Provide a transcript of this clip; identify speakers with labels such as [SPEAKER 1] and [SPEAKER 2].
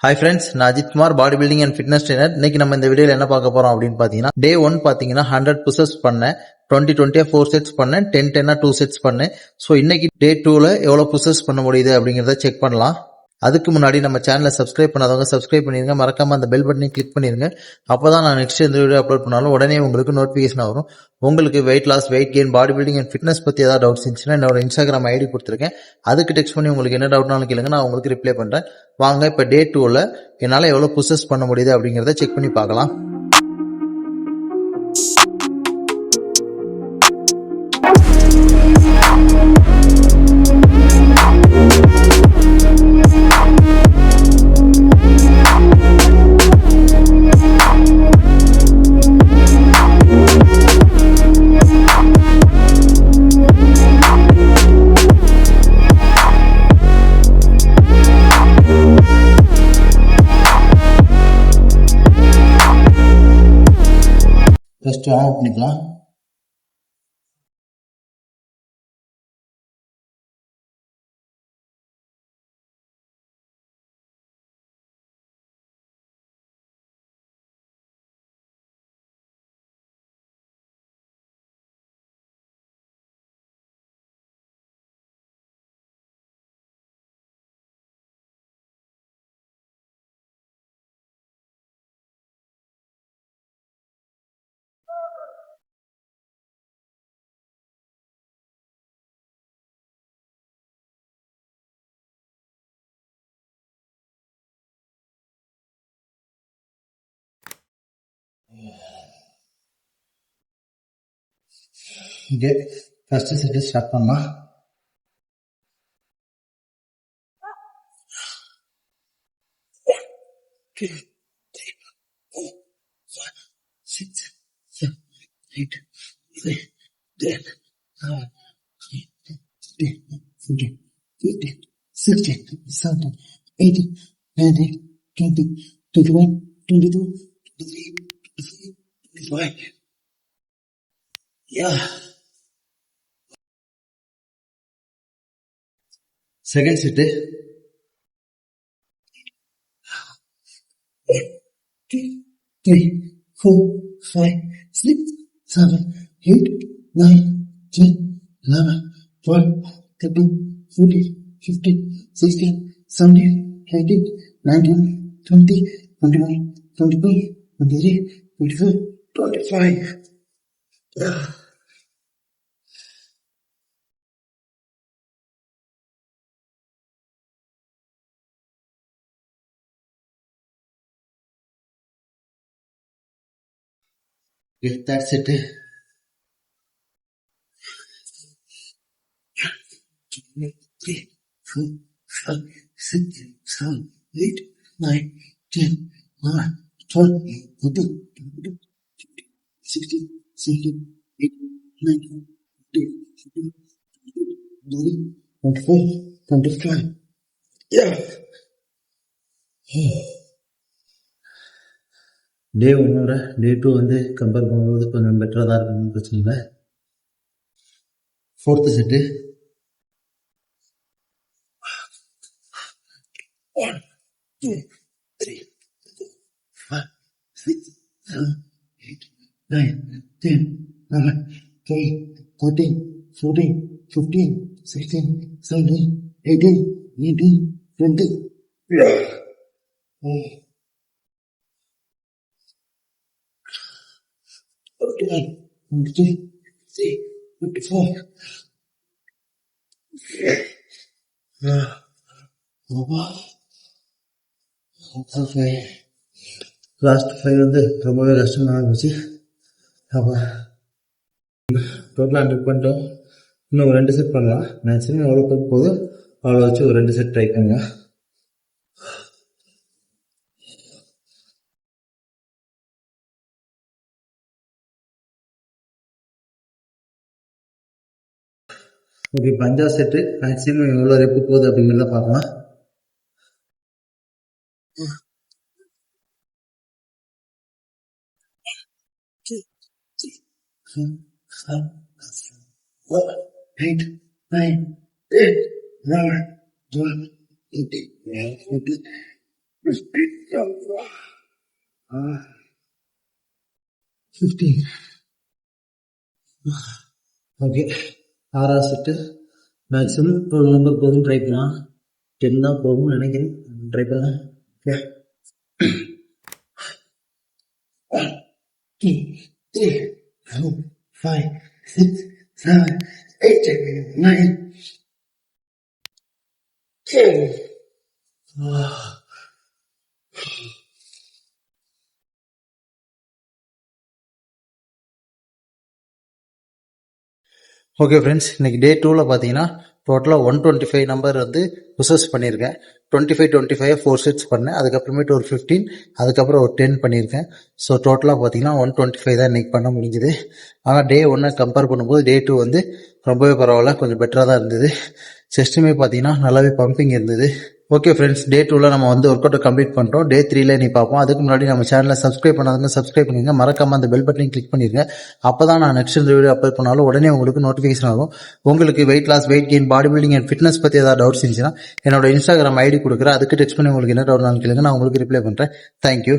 [SPEAKER 1] Hi friends, நான் Ajith Kumar, body building and fitness trainer. இன்னைக்கு நம்ம இந்த வீடியோல என்ன பார்க்க போறோம் அப்படின்னு பாத்தீங்கன்னா, டே 1 பாத்தீங்கன்னா 100 புஷப்ஸ் பண்ணேன், 20 4 செட்ஸ் பண்ணேன், 10 2 செட்ஸ் பண்ணேன். ஸோ இன்னைக்கு டே 2ல எவ்வளவு புஷப்ஸ் பண்ண முடியுது அப்படிங்கறத செக் பண்ணலாம். அதுக்கு முன்னாடி நம்ம சேனலை சப்ஸ்கிரைப் பண்ணாதவங்க சப்ஸ்கிரைப் பண்ணிருங்க, மறக்காம அந்த பெல் பட்டனை கிளிக் பண்ணிருங்க. அப்பதான் நான் நெக்ஸ்ட் எந்த வீடியோ அப்லோட் பண்ணாலும் உடனே உங்களுக்கு நோட்டிபிகேஷன் வரும். உங்களுக்கு weight loss, weight gain, body building and fitness பத்தி ஏதாவது டவுட்ஸ் இருந்துச்சுன்னா என்னோட இன்ஸ்டாகிராம் ஐடி கொடுத்துருக்கேன். அதுக்கு டெக்ஸ்ட் பண்ணி உங்களுக்கு என்ன டவுட்னாலும் கேளுங்க, நான் உங்களுக்கு ரிப்ளை பண்றேன். வாங்க இப்ப டே 2ல என்னால எவ்வளவு புஷஸ் பண்ண முடியுது அப்படிங்கறத செக் பண்ணி பார்க்கலாம். ஃபர்ஸ்ட் ஆன் பண்ணிக்கலாம். இங்கே ஃபர்ஸ்ட் செட் ஸ்டார்ட் பண்ணலாம். Second set Three, 4, 5, 6, 7, 8, 9, 10, 11, 12, 13, 14, 15, 16, 17, 18, 19, 20, 21, 22, 23, 24, 25. That's it. 3, 4, 5, 6, 7, 8, 9, 10, 11, 12, 13, 14, 16, 17, 18, 19, 20, 21, 24, 25. Yeah. டே 1 டே 2 வந்து கம்பேர் பண்ணும்போது கொஞ்சம் பெட்டராக தான் இருக்குன்னு பிரச்சனை இல்லை. Fourth set 1, 2, 3, 4, 5, 6, 7, 8, 9, 10, 11, 12, 13, 14, 15, 16, 17, 18, 19, 20. Okay, 23, 24. லாஸ்ட் 5 வந்து ரொம்பவே கஷ்டமாக இருந்துச்சு. அப்போ டோட்டலாக 100 பண்ணிட்டோம். இன்னும் 2 செட் பண்ணலாம். மேக்ஸிமம் எவ்வளோ போதும் அவ்வளோ வச்சு ஒரு 2 செட் ட்ரை பண்ணுங்க. ஓகே, 5வது செட்டு மேக்ஸிமம் எவ்வளோ ரெப்பு போகுது அப்படிங்கிறத பார்க்கலாம். Eight, 9, 10, 11, 12, 13, 14, 15. ஓகே, 6வது செட்டு மேக்ஸிமம் 12 நம்பர் போதும், ட்ரை பண்ணலாம். 10 தான் போகும் நினைக்கிறேன், ட்ரை பண்ணலாம். ஓகே, 1 2 3 4 5 6 7 8 9 10. ஓகே ஃப்ரெண்ட்ஸ், இன்னைக்கு டே 2ல பார்த்தீங்கன்னா டோட்டலாக 125 நம்பர் வந்து புஷஸ் பண்ணியிருக்கேன். 25 4 செட்ஸ் பண்ணேன். அதுக்கப்புறமேட்டு ஒரு 15, அதுக்கப்புறம் ஒரு 10 பண்ணியிருக்கேன். ஸோ டோட்டலாக பார்த்தீங்கன்னா 125 தான் இன்னைக்கு பண்ண முடிஞ்சுது. ஆனால் டே 1 கம்பேர் பண்ணும்போது டே 2 வந்து ரொம்பவே பரவாயில்ல, கொஞ்சம் பெட்டராக தான் இருந்தது. செஸ்ட்டுமே பார்த்தீங்கன்னா நல்லாவே பம்பிங் இருந்தது. ஓகே ஃப்ரெண்ட்ஸ், டே 2ல நம்ம வந்து ஒர்க் அவுட் கம்ப்ளீட் பண்ணிட்டோம். டே 3ல நீ பார்ப்போம். அதுக்கு முன்னாடி நம்ம சேனலை சப்ஸ்கிரைப் பண்ணாதவங்க சப்ஸ்கிரைப் பண்ணிருங்க. மறக்காம அந்த பெல் பட்டனையும் கிளிக் பண்ணிருங்க. அப்பதான் நான் நெக்ஸ்ட் இந்த வீடியோ அப்லோட் பண்ணாலும் உடனே உங்களுக்கு நோட்டிஃபிகேஷன் ஆகும். உங்களுக்கு weight loss, weight gain, body building and fitness பத்தி ஏதாவது டவுட்ஸ் இருந்துச்சுன்னா என்னோட இன்ஸ்டாகிராம் ஐடி கொடுக்குறேன். அதுக்கு டெக்ஸ்ட் பண்ணி உங்களுக்கு என்ன டவுட் கேளுங்க, நான் உங்களுக்கு ரிப்ளை பண்றேன். தேங்க்யூ.